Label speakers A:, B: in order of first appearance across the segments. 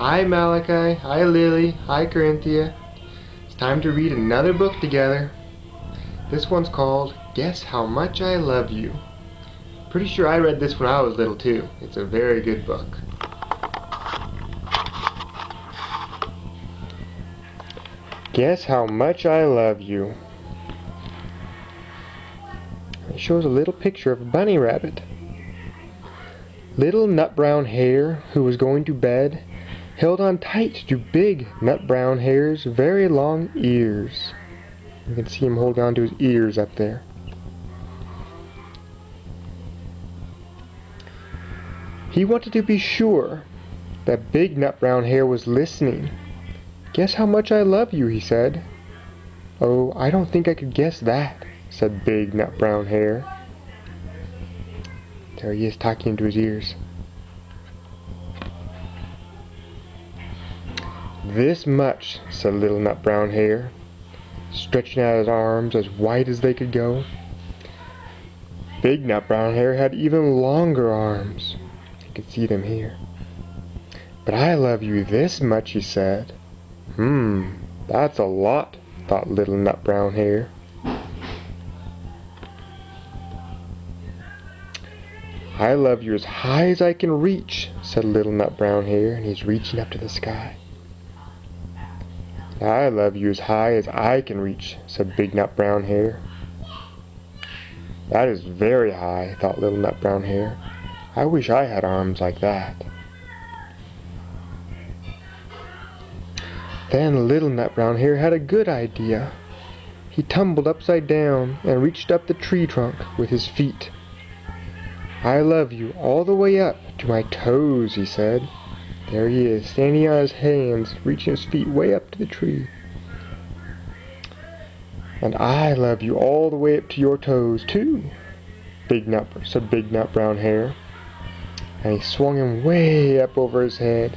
A: Hi Malachi, hi Lily, hi Corinthia. It's time to read another book together. This one's called Guess How Much I Love You. Pretty sure I read this when I was little too. It's a very good book. Guess How Much I Love You. It shows a little picture of a bunny rabbit. Little nut brown hare, who was going to bed, held on tight to big nut brown hare's very long ears. You can see him holding on to his ears up there. He wanted to be sure that big nut brown hare was listening. Guess how much I love you, he said. Oh, I don't think I could guess that, said big nut brown hare. There he is talking into his ears. This much, said little nut brown hare, stretching out his arms as wide as they could go. Big nut brown hare had even longer arms. You could see them here. But I love you this much, he said. That's a lot, thought little nut brown hare. I love you as high as I can reach, said little nut brown hare, and he's reaching up to the sky. I love you as high as I can reach, said big nut brown hare. That is very high, thought little nut brown hare. I wish I had arms like that. Then little nut brown hare had a good idea. He tumbled upside down and reached up the tree trunk with his feet. I love you all the way up to my toes, he said. There he is, standing on his hands, reaching his feet way up to the tree. And I love you all the way up to your toes, too, said big nut brown hare. And he swung him way up over his head.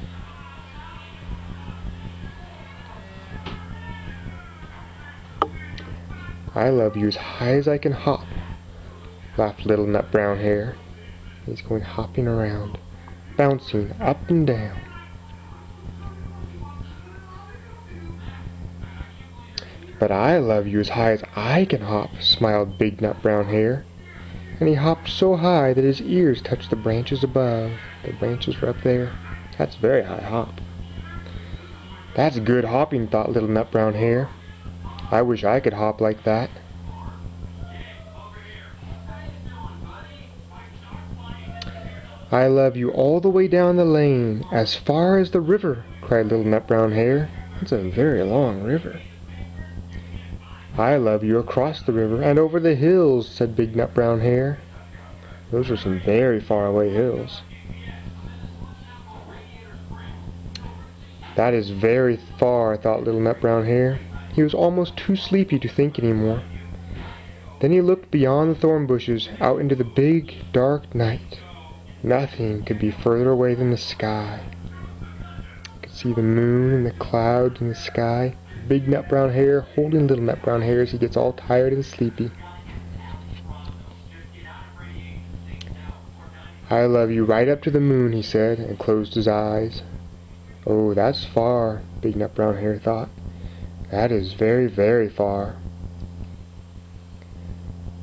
A: I love you as high as I can hop, laughed little nut brown hare. He's going hopping around, bouncing up and down. But I love you as high as I can hop, smiled big nut brown hare. And he hopped so high that his ears touched the branches above. The branches were up there. That's a very high hop. That's good hopping, thought little nut brown hare. I wish I could hop like that. I love you all the way down the lane, as far as the river, cried little nut brown hare. It's a very long river. I love you across the river and over the hills, said big nut brown hare. Those are some very far away hills. That is very far, thought little nut brown hare. He was almost too sleepy to think anymore. Then he looked beyond the thorn bushes out into the big, dark night. Nothing could be further away than the sky. You could see the moon and the clouds in the sky. Big nut brown hare holding little nut brown hare as he gets all tired and sleepy. I love you right up to the moon, he said, and closed his eyes. Oh, that's far, big nut brown hare thought. That is very, very far.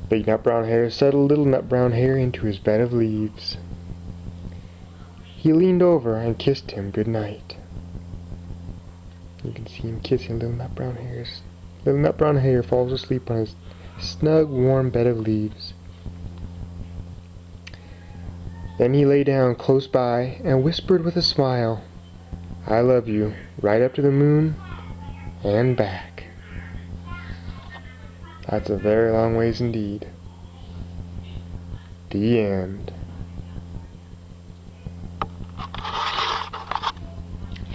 A: Big nut brown hare settled little nut brown hare into his bed of leaves. He leaned over and kissed him good night. You can see him kissing little nut brown hare. Little nut brown hare falls asleep on his snug, warm bed of leaves. Then he lay down close by and whispered with a smile, I love you right up to the moon and back. That's a very long ways indeed. The end.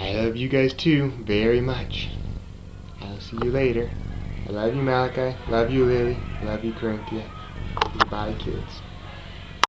A: I love you guys too very much. I'll see you later. I love you Malachi, love you Lily, love you Corinthia. Goodbye kids.